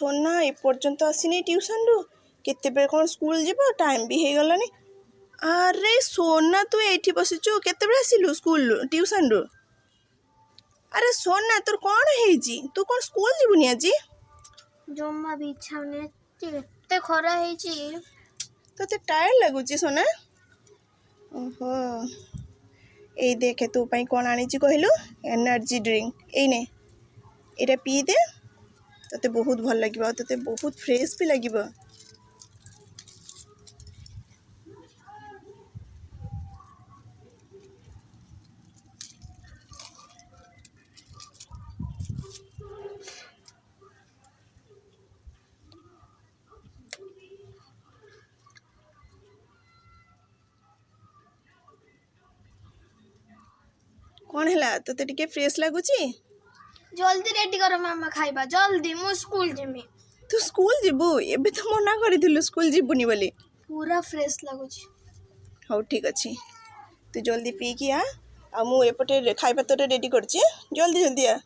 सोना एपर्यंत आसीनी ट्यूशन रु केते कौन स्कूल जीव टाइम भी हो गलानी। अरे सोना तू एठी बसिचु केते आसिलु स्कूल ट्यूशन रु? अरे सोना तोर कौन है तू कौन स्कूल जीवनी आज? जम्मा भी इच्छा नहीं खरा है तो टायर्ड लगुच सोना? ओहो ए देखे तू पाई कौन आनी कहलु एनर्जी ड्रिंक एने एटा पी दे तते बहुत भल लगे तते बहुत फ्रेश भी लगे। कौन है तते टिके फ्रेश लगुची? जल्दी रेडी करो मामा खाइबा जल्दी मु स्कूल जिमी। तू स्कूल जीवु एबे तो मना करिथिलु स्कूल जीवुनी बोली। पूरा फ्रेश लगुची। हो ठीक अच्छी तू जल्दी पी कि आ मु एपटे खाइबा तोरे रेडी करची जल्दी जल्दी आ।